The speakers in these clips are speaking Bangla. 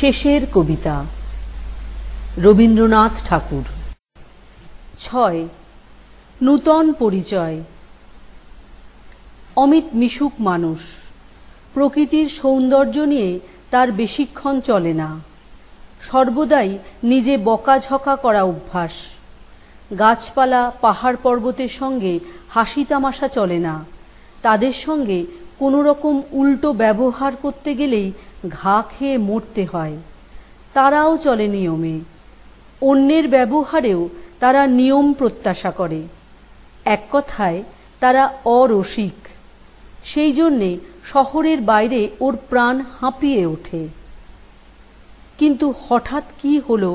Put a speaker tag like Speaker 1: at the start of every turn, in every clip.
Speaker 1: শেষের কবিতা রবীন্দ্রনাথ ঠাকুর। ৬ নূতন পরিচয়। অমিত মিশুক মানুষ। প্রকৃতির সৌন্দর্য নিয়ে তার বেশিক্ষণ চলে না। সর্বদাই নিজে বকাঝকা করা অভ্যাস। গাছপালা পাহাড় পর্বতের সঙ্গে হাসি তামাশা চলে না। তাদের সঙ্গে কোনো রকম উল্টো ব্যবহার করতে গেলেই ঘা খেয়ে মরতে হয়। তারাও চলে নিয়মে। অন্যের ব্যবহারেও তারা নিয়ম প্রত্যাশা করে। এক কথায় তারা অরসিক। সেই জন্যে শহরের বাইরে ওর প্রাণ হাঁপিয়ে ওঠে। কিন্তু হঠাৎ কি হলো,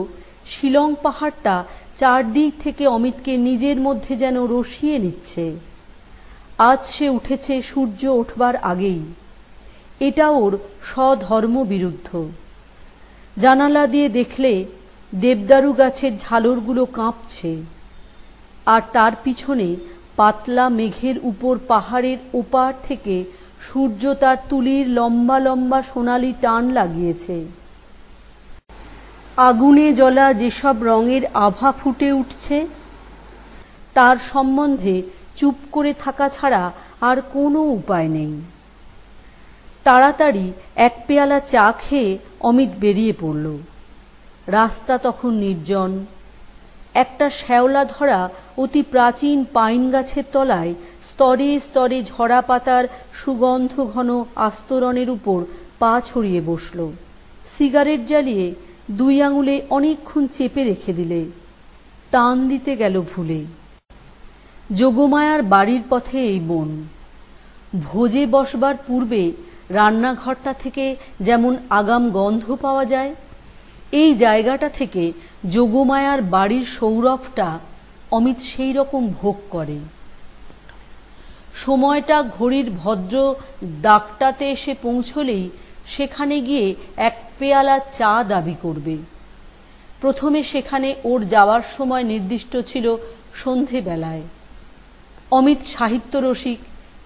Speaker 1: শিলং পাহাড়টা চারদিক থেকে অমিতকে নিজের মধ্যে যেন রসিয়ে নিচ্ছে। আজ সে উঠেছে সূর্য ওঠবার আগেই। এটা ওর স্বধর্ম বিরুদ্ধ। জানালা দিয়ে দেখলে দেবদারু গাছের ঝালরগুলো কাঁপছে, আর তার পিছনে পাতলা মেঘের উপর পাহাড়ের ওপার থেকে সূর্য তার তুলির লম্বা লম্বা সোনালি টান লাগিয়েছে। আগুনে জ্বলা যেসব রঙের আভা ফুটে উঠছে, তার সম্বন্ধে চুপ করে থাকা ছাড়া আর কোনো উপায় নেই। তাড়াতাড়ি এক পেয়ালা চা খেয়ে অমিত বেরিয়ে পড়ল। রাস্তা তখন নির্জন। একটা শ্যাওলা ধরা অতি প্রাচীন পাইন গাছের তলায় স্তরে স্তরে ঝরা পাতার সুগন্ধ ঘন আস্তরণের উপর পা ছড়িয়ে বসল। সিগারেট জ্বালিয়ে 2 আঙুলে অনেকক্ষণ চেপে রেখে দিলে। টান দিতে গেল ভুলে। যোগমায়ার বাড়ির পথে এই বন। ভোজে বসবার পূর্বে রান্নাঘরটা থেকে যেমন আগাম গন্ধ পাওয়া যায়, এই জায়গাটা থেকে যোগমায়ার বাড়ির সৌরভটা অমিত সেই রকম ভোগ করে। সময়টা ঘড়ির ভদ্র দাগটাতে এসে পৌঁছলেই সেখানে গিয়ে এক পেয়ালা চা দাবি করবে। প্রথমে সেখানে ওর যাওয়ার সময় নির্দিষ্ট ছিল সন্ধেবেলায়। অমিত সাহিত্য রসিক,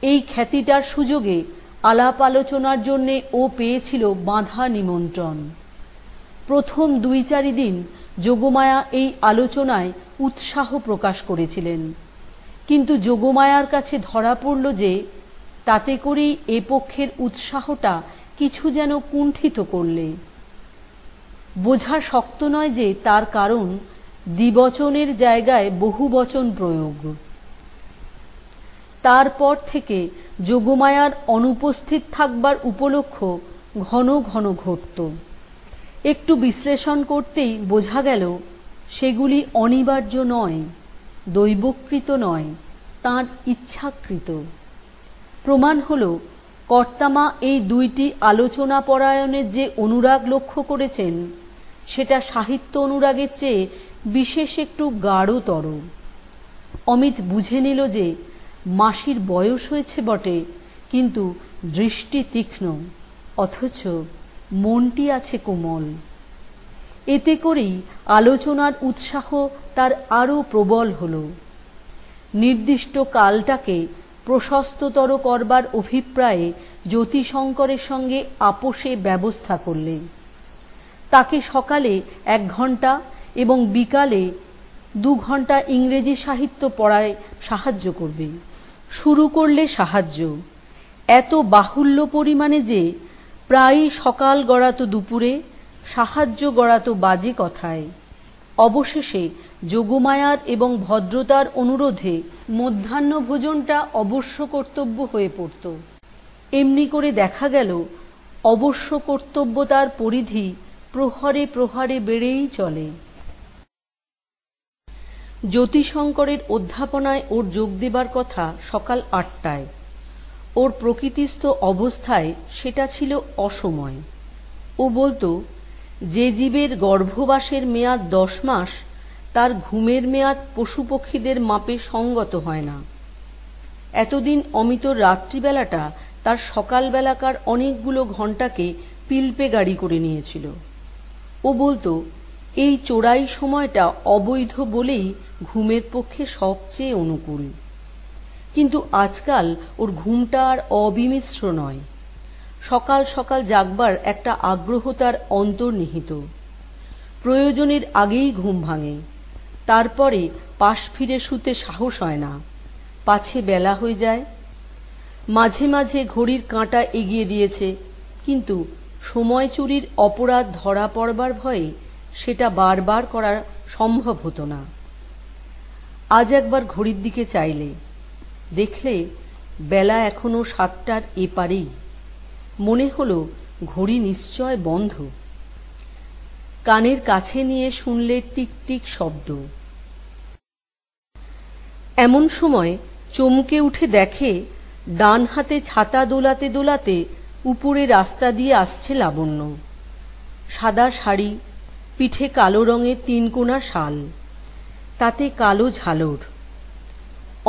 Speaker 1: এই খ্যাতিটার সুযোগে আলাপ আলোচনার জন্যে ও পেয়েছিল বাঁধা নিমন্ত্রণ। প্রথম 2-4 দিন যোগমায়া এই আলোচনায় উৎসাহ প্রকাশ করেছিলেন, কিন্তু যোগমায়ার কাছে ধরা পড়ল যে তাতে করেই এ পক্ষের উৎসাহটা কিছু যেন কুণ্ঠিত করলে। বোঝা শক্ত নয় যে তার কারণ দ্বিবচনের জায়গায় বহুবচন প্রয়োগ। তারপর থেকে যোগমায়ার অনুপস্থিত থাকবার উপলক্ষ ঘন ঘন ঘটত। একটু বিশ্লেষণ করতেই বোঝা গেল সেগুলি অনিবার্য নয়, দৈবকৃত নয়, তাঁর ইচ্ছাকৃত। প্রমাণ হল কর্তামা এই 2টি আলোচনা পরায়ণের যে অনুরাগ লক্ষ্য করেছেন, সেটা সাহিত্য অনুরাগের চেয়ে বিশেষ একটু গাঢ়তর। অমিত বুঝে নিল যে মাসির বয়স হয়েছে বটে, কিন্তু দৃষ্টি তীক্ষ্ণ, অথচ মনটি আছে কোমল। এতে করেই আলোচনার উৎসাহ তার আরো প্রবল হল। নির্দিষ্ট কালটাকে প্রশস্ততর করবার অভিপ্রায়ে জ্যোতিশঙ্করের সঙ্গে আপোষে ব্যবস্থা করলে। তাকে সকালে 1 ঘণ্টা এবং বিকালে 2 ঘণ্টা ইংরেজি সাহিত্য পড়ায় সাহায্য করবে। শুরু করলে সাহায্য এত বাহুল্য পরিমাণে যে প্রায়ই সকাল গড়াতো দুপুরে, সাহায্য গড়াতো বাজে কথায়। অবশেষে যোগমায়ার এবং ভদ্রতার অনুরোধে মধ্যাহ্ন ভোজনটা অবশ্য কর্তব্য হয়ে পড়ত। এমনি করে দেখা গেল অবশ্য কর্তব্যতার পরিধি প্রহরে প্রহরে বেড়েই চলে। জ্যোতিশঙ্করের অধ্যাপনায় ওর যোগ দেবার কথা সকাল 8টায়। ওর প্রকৃতিস্থ অবস্থায় সেটা ছিল অসময়। ও বলতো, যে জীবের গর্ভবাসের মেয়াদ 10 মাস, তার ঘুমের মেয়াদ পশু পক্ষীদের মাপে সঙ্গত হয় না। এতদিন অমিতর রাত্রিবেলাটা তার সকালবেলাকার অনেকগুলো ঘণ্টাকে পিলপে গাড়ি করে নিয়েছিল। ও বলতো, এই চোরাই সময়টা অবৈধ বলেই ঘুমের পক্ষে সবচেয়ে অনুকূল। কিন্তু আজকাল ওর ঘুমটা আর অবিমিশ্র নয়। সকাল সকাল জাগবার একটা আগ্রহ তার অন্তর্নিহিত। প্রয়োজনের আগেই ঘুম ভাঙে, তারপরে পাশ ফিরে শুতে সাহস হয় না, পাছে বেলা হয়ে যায়। মাঝে মাঝে ঘড়ির কাঁটা এগিয়ে দিয়েছে, কিন্তু সময় চুরির অপরাধ ধরা পড়বার ভয়ে সেটা বারবার করা সম্ভব হতো না। আজ একবার ঘড়ির দিকে চাইলে দেখলে বেলা এখনো 7টার এপারেই। মনে হলো ঘড়ি নিশ্চয় বন্ধ। কানের কাছে নিয়ে শুনলে টিকটিক শব্দ। এমন সময় চমকে উঠে দেখে ডান হাতে ছাতা দোলাতে দোলাতে উপরে রাস্তা দিয়ে আসছে লাবণ্য। সাদা শাড়ি, পিঠে কালো রঙের 3 কোনা শাল, তাতে কালো ঝালর।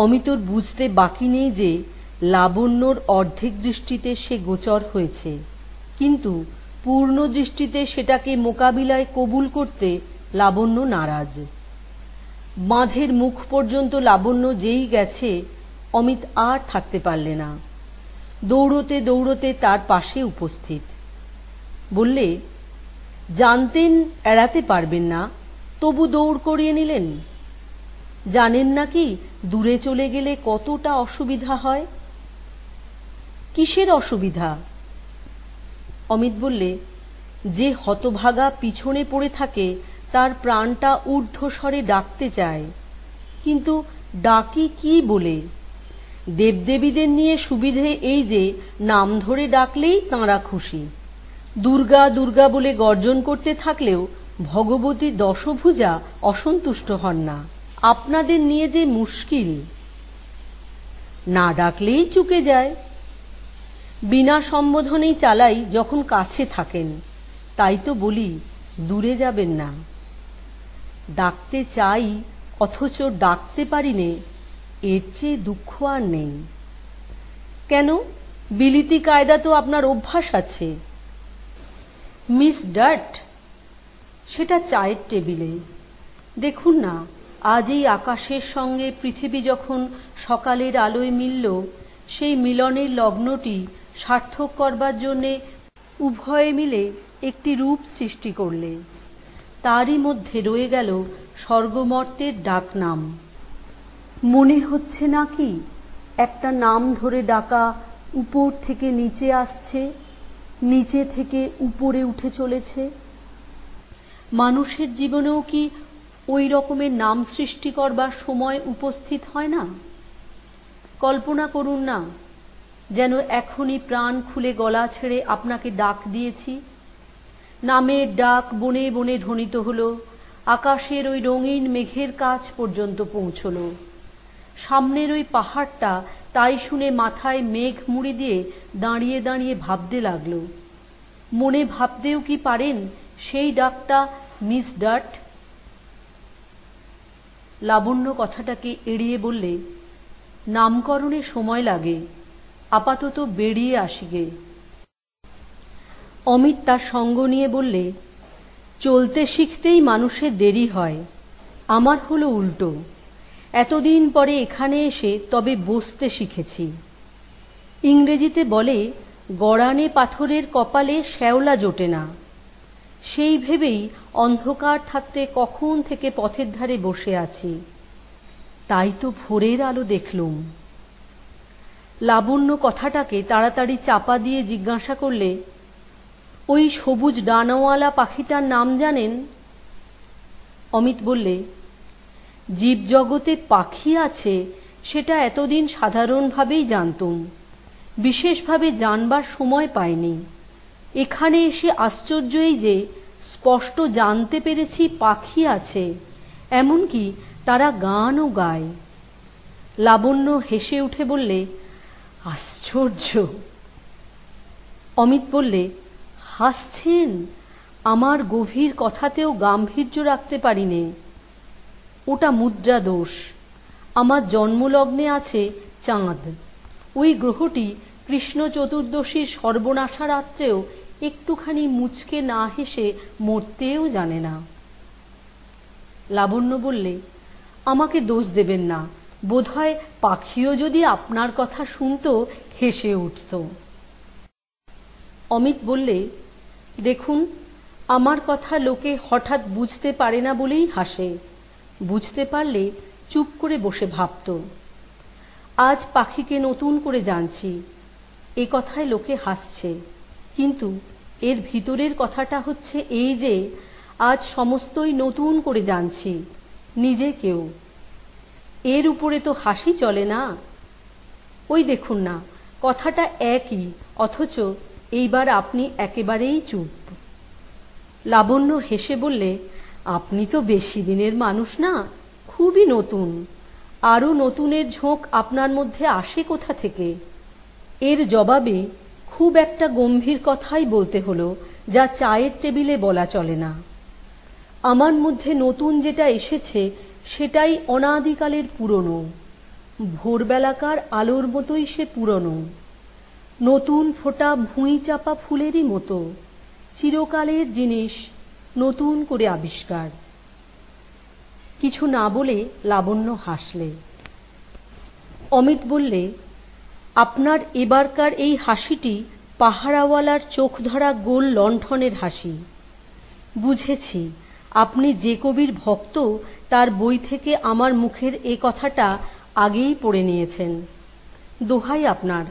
Speaker 1: অমিতর বুঝতে বাকি নেই যে লাবণ্যর অর্ধেক দৃষ্টিতে সে গোচর হয়েছে, কিন্তু পূর্ণ দৃষ্টিতে সেটাকে মোকাবিলায় কবুল করতে লাবণ্য নারাজ। বাঁধের মুখ পর্যন্ত লাবণ্য যেই গেছে, অমিত আর থাকতে পারলে না। দৌড়তে দৌড়তে তার পাশে উপস্থিত। বললে, জানতেন এড়াতে পারবেন না, তবু দৌড় করিয়ে নিলেন। জানেন নাকি দূরে চলে গেলে কতটা অসুবিধা হয়? কিসের অসুবিধা? অমিত বললে, যে হতভাগা পিছনে পড়ে থাকে তার প্রাণটা ঊর্ধ্বস্বরে ডাকতে চায়, কিন্তু ডাকি কি বলে? দেবদেবীদের নিয়ে সুবিধে এই যে নাম ধরে ডাকলেই তাঁরা খুশি। দুর্গা দুর্গা বলে গর্জন করতে থাকলেও ভগবতী দশভুজা অসন্তুষ্ট হন না। আপনাদের নিয়ে যে মুশকিল, না ডাকলেই চুকে যায়। বিনা সম্বোধনেই চালাই যখন কাছে থাকেন, তাই তো বলি দূরে যাবেন না। ডাকতে চাই অথচ ডাকতে পারি নে, এর চেয়ে দুঃখ আর নেই। কেন, বিলিতি কায়দা তো আপনার অভ্যাস আছে। মিস ডাট, সেটা চায়ের টেবিলে। দেখুন না, আজ এই আকাশের সঙ্গে পৃথিবী যখন সকালের আলোয় মিলল, সেই মিলনের লগ্নটি সার্থক করবার জন্যে উভয়ে মিলে একটি রূপ সৃষ্টি করলে। তারই মধ্যে রয়ে গেল স্বর্গমর্তের ডাকনাম। মনে হচ্ছে নাকি একটা নাম ধরে ডাকা উপর থেকে নিচে আসছে, নিচে থেকে উপরে উঠে চলেছে? মানুষের জীবনেও কি ওই রকমের নাম সৃষ্টি করবার সময় উপস্থিত হয় না? কল্পনা করুন না, যেন এখনই প্রাণ খুলে গলা ছেড়ে আপনাকে ডাক দিয়েছি। নামের ডাক বনে বনে ধ্বনিত হলো, আকাশের ওই রঙিন মেঘের কাছ পর্যন্ত পৌঁছল। সামনের ওই পাহাড়টা তাই শুনে মাথায় মেঘ মুড়ি দিয়ে দাঁড়িয়ে দাঁড়িয়ে ভাবতে লাগলো। মনে ভাবতেও কি পারেন সেই ডাকটা মিস ডাট? লাবণ্য কথাটাকে এড়িয়ে বললে, নামকরণে সময় লাগে, আপাতত বেরিয়ে আসি গে। অমিত তার সঙ্গ নিয়ে বললে, চলতে শিখতেই মানুষের দেরি হয়, আমার হলো উল্টো। এতদিন পরে এখানে এসে তবে বসতে শিখেছি। ইংরেজিতে বলে, গড়ানে পাথরের কপালে শ্যাওলা জোটে না। সেই ভেবেই অন্ধকার থাকতে কখন থেকে পথের ধারে বসে আছি, তাই তো ভোরের আলো দেখলুম। লাবণ্য কথাটাকে তাড়াতাড়ি চাপা দিয়ে জিজ্ঞাসা করলে, ওই সবুজ ডানাওয়ালা পাখিটার নাম জানেন? অমিত বললে, জীবজগতে পাখি আছে সেটা এতদিন সাধারণভাবেই জানতুম, বিশেষভাবে জানবার সময় পাইনি। এখানে এসে আশ্চর্য এই যে স্পষ্ট জানতে পেরেছি পাখি আছে, এমনকি তারা গানও গায়। লাবণ্য হেসে উঠে বললে, আশ্চর্য। অমিত বললে, হাসছেন? আমার গভীর কথাতেও গাম্ভীর্য রাখতে পারিনে। ওটা মুদ্রা দোষ। আমার জন্মলগ্নে আছে চাঁদ। ওই গ্রহটি কৃষ্ণ চতুর্দশীর সর্বনাশা রাত্রেও একটুখানি মুচকে না হেসে মরতেও জানে না। লাবণ্য বললে, আমাকে দোষ দেবেন না, বোধহয় পাখিও যদি আপনার কথা শুনত হেসে উঠত। অমিত বললে, দেখুন, আমার কথা লোকে হঠাৎ বুঝতে পারে না বলেই হাসে, বুঝতে পারলে চুপ করে বসে ভাবত। আজ পাখিকে নতুন করে জানছি, এ কথায় লোকে হাসছে, কিন্তু এর ভিতরের কথাটা হচ্ছে এই যে আজ সমস্তই নতুন করে জানছি, নিজেকেও। এর উপরে তো হাসি চলে না। ওই দেখুন না, কথাটা একই, অথচ এইবার আপনি একেবারেই চুপ। লাবণ্য হেসে বললে, আপনি তো বেশি দিনের মানুষ না, খুবই নতুন। আরও নতুনের ঝোঁক আপনার মধ্যে আসে কোথা থেকে? এর জবাবে খুব একটা গম্ভীর কথাই বলতে হলো, যা চায়ের টেবিলে বলা চলে না। আমার মধ্যে নতুন যেটা এসেছে সেটাই অনাদিকালের পুরনো, ভোরবেলাকার আলোর মতোই সে পুরনো, নতুন ফোটা ভুঁই চাপা ফুলেরই মতো, চিরকালের জিনিস নতুন করে আবিষ্কার। কিছু না বলে লাবণ্য হাসলে। অমিত বললে, আপনার এবারকার এই হাসিটি পাহারাওয়ালার চোখ ধরা গোল লণ্ঠনের হাসি। বুঝেছি, আপনি যে কবির ভক্ত তার বই থেকে আমার মুখের এ কথাটা আগেই পড়ে নিয়েছেন। দোহাই আপনার,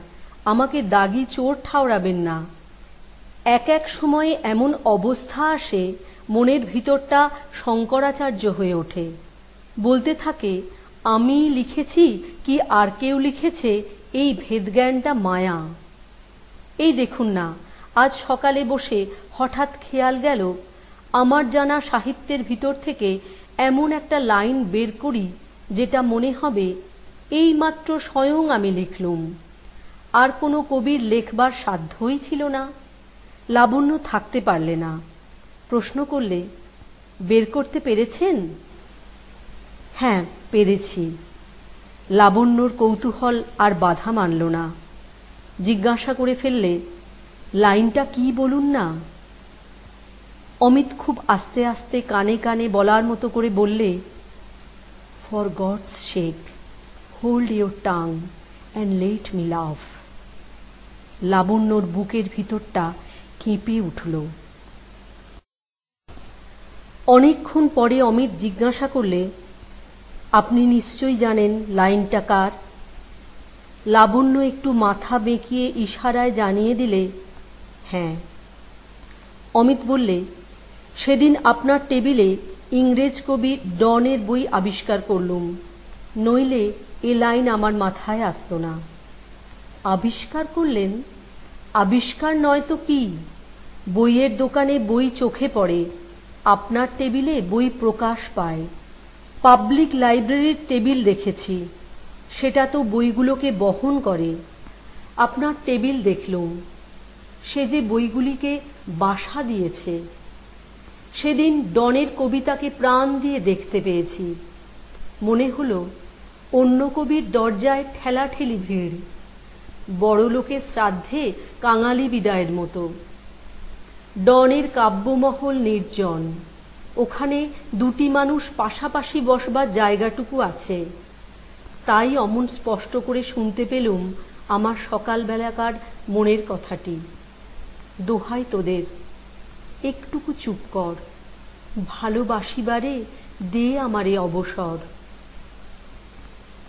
Speaker 1: আমাকে দাগি চোর ঠাওরাবেন না। এক এক সময়ে এমন অবস্থা আসে, মনের ভিতরটা শঙ্করাচার্য হয়ে ওঠে, বলতে থাকে, আমি লিখেছি কি আর কেউ লিখেছে, এই ভেদজ্ঞানটা মায়া। এই দেখুন না, আজ সকালে বসে হঠাৎ খেয়াল গেল, আমার জানা সাহিত্যের ভিতর থেকে এমন একটা লাইন বের করি যেটা মনে হবে এইমাত্র স্বয়ং আমি লিখলুম, আর কোনো কবির লেখবার সাধ্যই ছিল না। লাবণ্য থাকতে পারলে না, প্রশ্ন করলে, বের করতে পেরেছেন? হ্যাঁ, পেরেছি। লাবণ্যর কৌতূহল আর বাধা মানল না, জিজ্ঞাসা করে ফেললে, লাইনটা কি বলুন না। অমিত খুব আস্তে আস্তে কানে কানে বলার মতো করে বললে, for God's sake hold your tongue and let me love. লাবণ্যর বুকের ভিতরটা কেঁপে উঠল। অনেকক্ষণ পরে অমিত জিজ্ঞাসা করলে, আপনি নিশ্চয়ই জানেন লাইনটা কার? লাবণ্য একটু মাথা বেঁকিয়ে ইশারায় জানিয়ে দিলে, হ্যাঁ। অমিত বললে, সেদিন আপনার টেবিলে ইংরেজ কবি ডনের বই আবিষ্কার করলুম, নইলে এ লাইন আমার মাথায় আসত না। আবিষ্কার করলেন? আবিষ্কার নয় তো কি, বইয়ের দোকানে বই চোখে পড়ে, আপনার টেবিলে বই প্রকাশ পায়। পাবলিক লাইব্রেরির টেবিল দেখেছি, সেটা তো বইগুলোকে বহন করে। আপনার টেবিল দেখলুম, সে যে বইগুলিকে বাসা দিয়েছে। সেদিন ডনের কবিতাকে প্রাণ দিয়ে দেখতে পেয়েছি, মনে হলো অন্য কবির দরজায় ঠেলাঠেলি ভিড়, বড় লোকের শ্রাদ্ধে কাঙালি বিদায়ের মতো। ডনের কাব্যমহল নির্জন, ওখানে দুটি মানুষ পাশাপাশি বসবার জায়গাটুকু আছে, তাই অমন স্পষ্ট করে শুনতে পেলুম আমার সকালবেলাকার মনের কথাটি। দোহাই তোদের, একটুকু চুপ কর, ভালোবাসিবারে দে আমারে অবসর।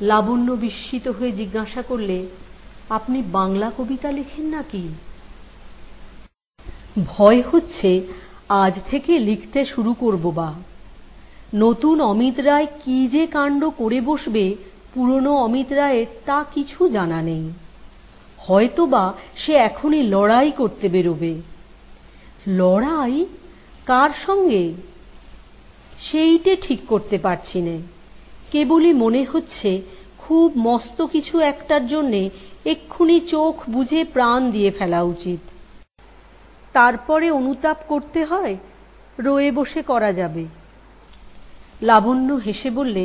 Speaker 1: লাবণ্য বিস্মিত হয়ে জিজ্ঞাসা করলে, আপনি বাংলা কবিতা লেখেন নাকি? ভয় হচ্ছে আজ থেকে লিখতে শুরু করব বা। নতুন অমিত রায় কি যে কাণ্ড করে বসবে পুরনো অমিত রায়ের তা কিছু জানা নেই। হয়তোবা সে এখনই লড়াই করতে বেরোবে। লড়াই কার সঙ্গে সেইটে ঠিক করতে পারছি নে, কেবলই মনে হচ্ছে খুব মস্ত কিছু একটার জন্যে এক্ষুনি চোখ বুজে প্রাণ দিয়ে ফেলা উচিত। তারপরে অনুতাপ করতে হয়, রয়ে বসে করা যাবে। লাবণ্য হেসে বললে,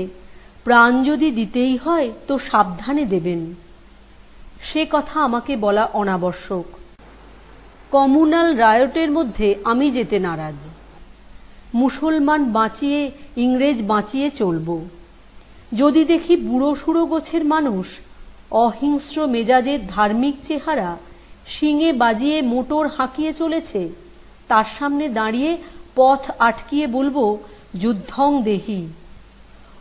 Speaker 1: প্রাণ যদি দিতেই হয় তো সাবধানে দেবেন। সে কথা আমাকে বলা অনাবশ্যক। কমিউনাল রায়টের মধ্যে আমি যেতে নারাজ। মুসলমান বাঁচিয়ে ইংরেজ বাঁচিয়ে চলব। যদি দেখি বুড়ো সুড়ো গোছের মানুষ, অহিংস্র মেজাজের ধার্মিক চেহারা, শিঙে বাজিয়ে মোটর হাঁকিয়ে চলেছে, তার সামনে দাঁড়িয়ে পথ আটকিয়ে বলবো যুদ্ধং দেহি?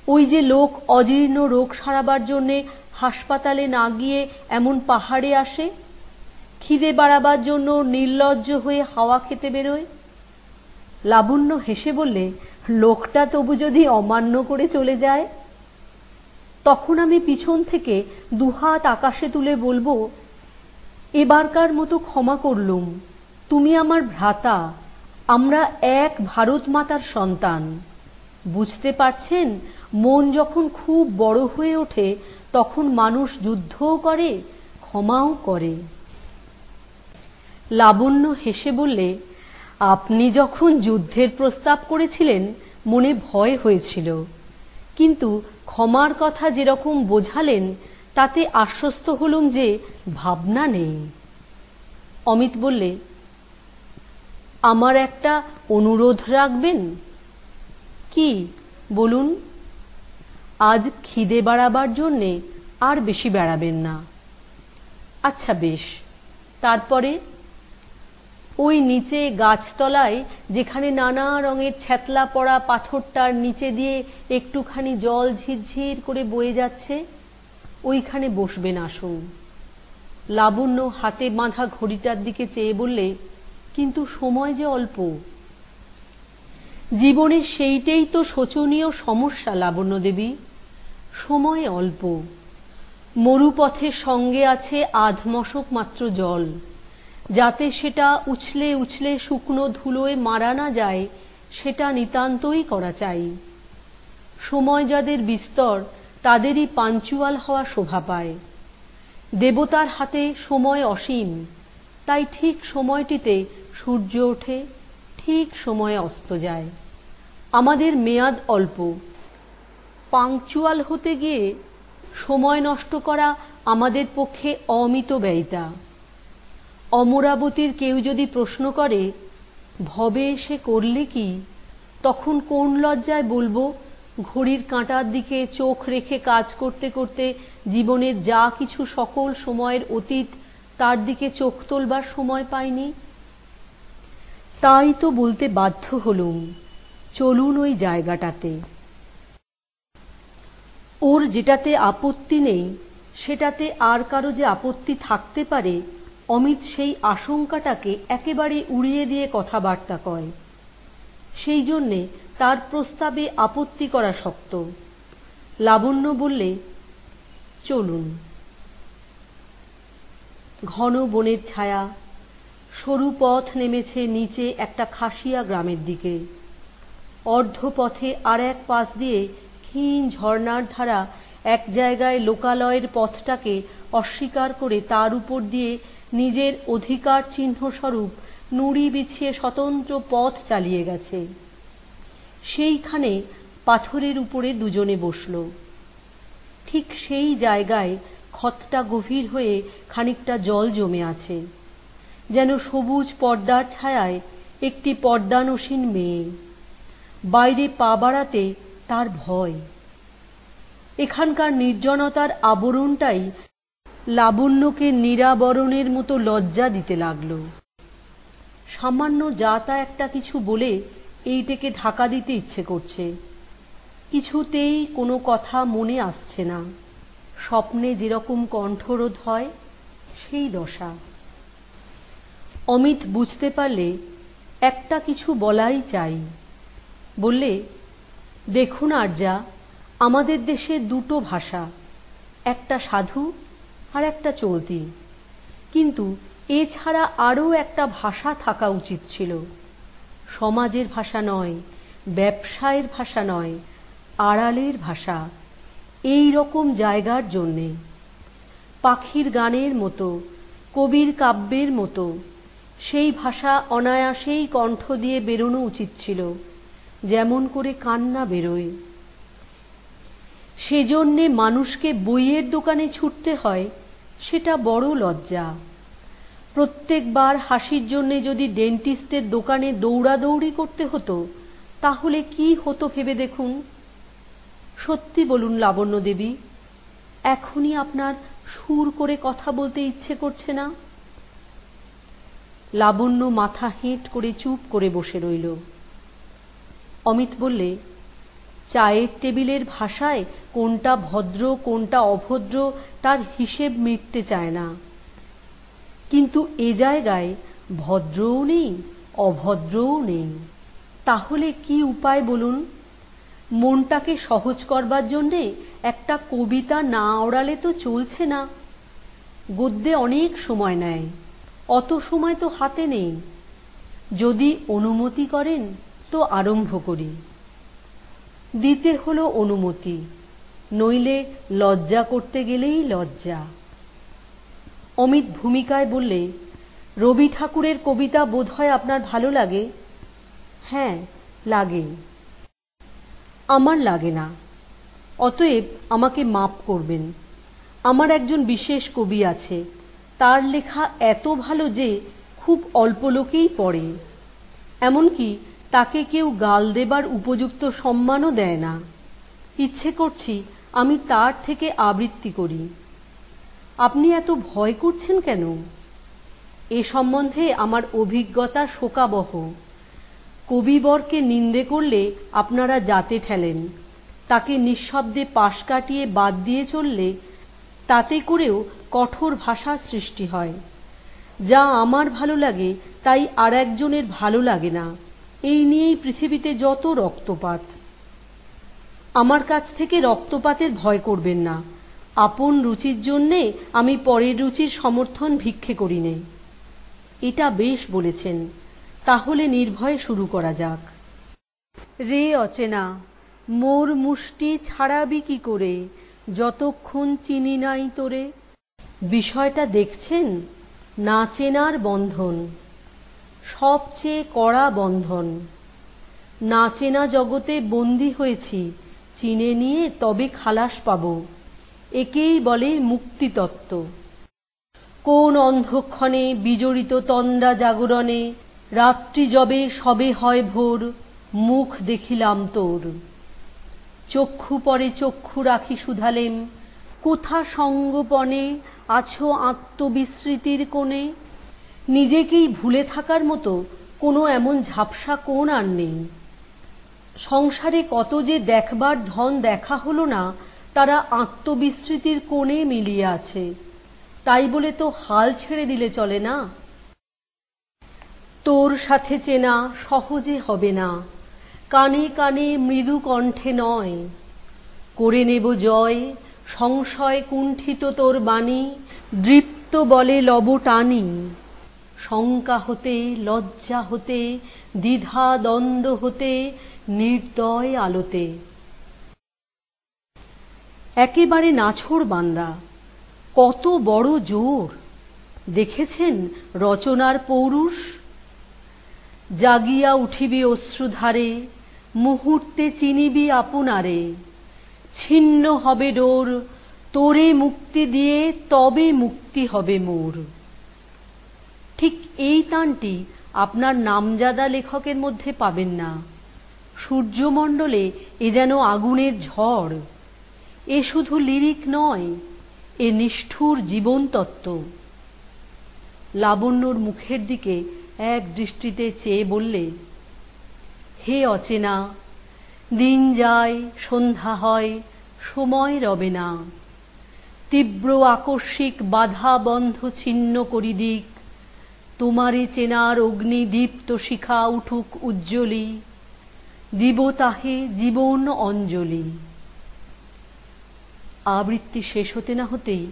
Speaker 1: ওই যে লোক অজীর্ণ রোগ সারাবার জন্যে হাসপাতালে না গিয়ে এমন পাহাড়ে আসে, খিদে বাড়াবার জন্য নির্লজ্জ হয়ে হাওয়া খেতে বেরোয়। লাবণ্য হেসে বললে, লোকটা তবু যদি অমান্য করে চলে যায়? তখন আমি পিছন থেকে দুহাত আকাশে তুলে বলবো, এবারকার মতো ক্ষমা করলুম, তুমি আমার ভ্রাতা, আমরা এক ভারত মাতার সন্তান। বুঝতে পারছেন, মন যখন খুব বড় হয়ে ওঠে তখন মানুষ যুদ্ধও করে, ক্ষমাও করে। লাবণ্য হেসে বললে, আপনি যখন যুদ্ধের প্রস্তাব করেছিলেন মনে ভয় হয়েছিল, কিন্তু ক্ষমার কথা যেরকম বোঝালেন তাতে আশ্বস্ত হলুম যে ভাবনা নেই। অমিত বললে, আমার একটা অনুরোধ রাখবেন? কি বলুন? আজ খিদে বাড়াবার জন্যে আর বেশি বেড়াবেন না। আচ্ছা বেশ। তারপরে? ওই নিচে গাছতলায় যেখানে নানা রঙের ছ্যাতলা পড়া পাথরটার নিচে দিয়ে একটুখানি জল ঝিরঝির করে বয়ে যাচ্ছে, ওইখানে বসবেন, আসুন। লাবণ্য হাতে বাঁধা ঘড়িটার দিকে চেয়ে বললে, কিন্তু সময় যে অল্প। জীবনে সেইটাই তো শোচনীয় সমস্যা লাবণ্য দেবী, সময় অল্প। মরুপথের সঙ্গে আছে আধমশক মাত্র জল, যাতে সেটা উছলে উছলে শুকনো ধুলোয় মারা না যায় সেটা নিতান্তই করা চাই। সময় যাদের বিস্তর তাদেরই পাঞ্চুয়াল হওয়া শোভা পায়। দেবতার হাতে সময় অসীম, তাই ঠিক সময়টিতে সূর্য ওঠে, ঠিক সময়ে অস্ত যায়। আমাদের মেয়াদ অল্প, পাংচুয়াল হতে গিয়ে সময় নষ্ট করা আমাদের পক্ষে অমিত ব্যয়িতা। অমরাবতীর কেউ যদি প্রশ্ন করে, ভবে এসে করলে কি, তখন কোন লজ্জায় বলবো ঘড়ির কাঁটার দিকে চোখ রেখে কাজ করতে করতে জীবনের যা কিছু সকল সময়ের অতীত তার দিকে চোখ তোলবার সময় পাইনি? তাই তো বলতে বাধ্য হলুম, চলুন ওই জায়গাটাতে। ওর যেটাতে আপত্তি নেই সেটাতে আর কারো যে আপত্তি থাকতে পারে, অমিত সেই আশঙ্কাটাকে একেবারে উড়িয়ে দিয়ে কথাবার্তা কয়। সেই জন্যে তার প্রস্তাবে আপত্তি করা শক্ত। লাবণ্য বললে, চলুন। ঘন বনের ছায়া, সরু পথ নেমেছে নিচে একটা খাসিয়া গ্রামের দিকে। অর্ধপথে আর এক পাশ দিয়ে ক্ষীণ ঝর্ণার ধারা এক জায়গায় লোকালয়ের পথটাকে অস্বীকার করে তার উপর দিয়ে নিজের অধিকার চিহ্নস্বরূপ নুড়ি বিছিয়ে স্বতন্ত্র পথ চালিয়ে গেছে। সেইখানে পাথরের উপরে দুজনে বসল। ঠিক সেই জায়গায় ক্ষতটা গভীর হয়ে খানিকটা জল জমে আছে, যেন সবুজ পর্দার ছায়ায় একটি পর্দানসীন মেয়ে। বাইরে পা বাড়াতে তার ভয়। এখানকার নির্জনতার আবরণটাই লাবণ্যকে নিরাবরণের মতো লজ্জা দিতে লাগল। সামান্য যা তা একটা কিছু বলে এইটাকে ঢাকা দিতে ইচ্ছে করছে, কিছুতেই কোনো কথা মনে আসছে না। স্বপ্নে যেরকম কণ্ঠরোধ হয় সেই দশা। অমিত বুঝতে পারলে একটা কিছু বলাই চাই। বললে, দেখুন আর্যা, আমাদের দেশে দুটো ভাষা, একটা সাধু আর একটা চলতি, কিন্তু এছাড়া আরও একটা ভাষা থাকা উচিত ছিল। সমাজের ভাষা নয়, ব্যবসায়ের ভাষা নয়, আড়ালের ভাষা। এই রকম জায়গার জন্যে পাখির গানের মতো, কবির কাব্যের মতো সেই ভাষা অনায়াসেই কণ্ঠ দিয়ে বেরোনো উচিত ছিল, যেমন করে কান্না বেরোয়। সেজন্যে মানুষকে বইয়ের দোকানে ছুটতে হয়, সেটা বড় লজ্জা। প্রত্যেকবার হাসির জন্যে যদি ডেন্টিস্টের দোকানে দৌড়াদৌড়ি করতে হতো তাহলে কি হতো ভেবে দেখুন। সত্যি বলুন লাবণ্য দেবী, এখনই আপনার সুর করে কথা বলতে ইচ্ছে করছে না? লাবণ্য মাথা হেঁট করে চুপ করে বসে রইল। অমিত বললে, চায়ের টেবিলের ভাষায় কোনটা ভদ্র কোনটা অভদ্র তার হিসেব মিটতে চায় না, কিন্তু এ জায়গায় ভদ্রও নেই অভদ্রও নেই। তাহলে কি উপায় বলুন? মনটাকে সহজ করবার জন্যে একটা কবিতা না ওড়ালে তো চলছে না। গদ্যে অনেক সময় নেয়, অত সময় তো হাতে নেই। যদি অনুমতি করেন তো আরম্ভ করি। দিতে হলো অনুমতি, নইলে লজ্জা করতে গেলেই লজ্জা। অমিত ভূমিকায় বললে, রবি ঠাকুরের কবিতা বোধহয় আপনার ভালো লাগে? হ্যাঁ, লাগে। আমার লাগে না, অতএব আমাকে মাপ করবেন। আমার একজন বিশেষ কবি আছে, তার লেখা এত ভালো যে খুব অল্প লোকেই পড়ে, এমনকি তাকে কেউ গাল দেবার উপযুক্ত সম্মানও দেয় না। ইচ্ছে করছি আমি তার থেকে আবৃত্তি করি। আপনি এত ভয় করছেন কেন? এ সম্বন্ধে আমার অভিজ্ঞতা শোকাবহ। কবিবরকে নিন্দে করলে আপনারা জাতে ঠেলেন, তাকে নিঃশব্দে পাশ কাটিয়ে বাদ দিয়ে চললে তাতে করেও কঠোর ভাষার সৃষ্টি হয়। যা আমার ভালো লাগে তাই আর একজনের ভালো লাগে না, এই নিয়েই পৃথিবীতে যত রক্তপাত। আমার কাছ থেকে রক্তপাতের ভয় করবেন না। আপন রুচির জন্যে আমি পরের রুচির সমর্থন ভিক্ষে করি নে। এটা বেশ বলেছেন, তাহলে নির্ভয়ে শুরু করা যাক। রে অচেনা, মোর মুষ্টি ছাড়াবি কি করে, যতক্ষণ চিনি নাই তোরে। বিষয়টা দেখছেন? না চেনার বন্ধন, সবচেয়ে কড়া বন্ধন। না চেনা জগতে বন্দী হয়েছি, চিনে নিয়ে তবে খালাস পাব। একেই বলে মুক্তিতত্ত্ব। কোন অন্ধক্ষণে বিজড়িত তন্দ্রা জাগরণে, রাত্রি যবে সবে হয় ভোর, মুখ দেখিলাম তোর। চক্ষু পরে চক্ষু রাখি শুধালেম, কোথা সঙ্গোপনে আছো আত্মবিস্মৃতির কোণে। নিজেকেই ভুলে থাকার মতো কোনো এমন ঝাপসা কোণ আর নেই। সংসারে কত যে দেখবার ধন দেখা হলো না, তারা আত্মবিস্মৃতির কোণে মিলিয়ে আছে। তাই বলে তো হাল ছেড়ে দিলে চলে না। তোর সাথে চেনা সহজে হবে না, কানে কানে মৃদু কণ্ঠে নয়। করে নেব জয়, সংশয় কুণ্ঠিত তোর বাণী, দৃপ্ত বলে লব টানি। শঙ্কা হতে লজ্জা হতে দ্বিধা দ্বন্দ্ব হতে নির্দয় আলোতে। একেবারে নাছোড় বান্দা, কত বড় জোর! দেখেছেন রচনার পৌরুষ? জাগিয়া উঠিবি অশ্রুধারে, মুহূর্তে চিনিবি আপনারে। ছিন্ন হবে ডোর, তোরে মুক্তি দিয়ে তবে মুক্তি হবে মোর। ঠিক এই তানটি আপনার নামজাদা লেখকের মধ্যে পাবেন না। সূর্যমণ্ডলে এ যেন আগুনের ঝড়। এ শুধু লিরিক নয়, এ নিষ্ঠুর জীবনতত্ত্ব। লাবণ্যর মুখের দিকে এক দৃষ্টিতে চেয়ে বললে, হে অচেনা, দিন যায় সন্ধ্যা হয়, সময় রবে না। তীব্র আকস্মিক বাধা বন্ধ ছিন্ন করি দিক, তোমারে চেনার অগ্নি দীপ্ত শিখা উঠুক উজ্জ্বলি, দিব তাহে জীবন অঞ্জলি। আবৃত্তি শেষ হতে না হতেই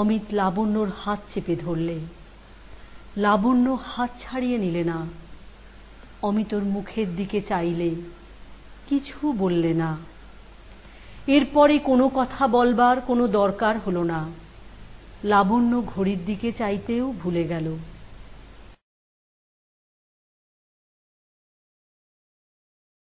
Speaker 1: অমিত লাবণ্যর হাত চেপে ধরলে। লাবণ্য হাত ছাড়িয়ে নিলে না। অমিতর মুখের দিকে চাইলে, কিছু বললে না। এরপরে কোনো কথা বলবার কোনো দরকার হলো না। লাবণ্য ঘড়ির দিকে চাইতেও ভুলে গেল।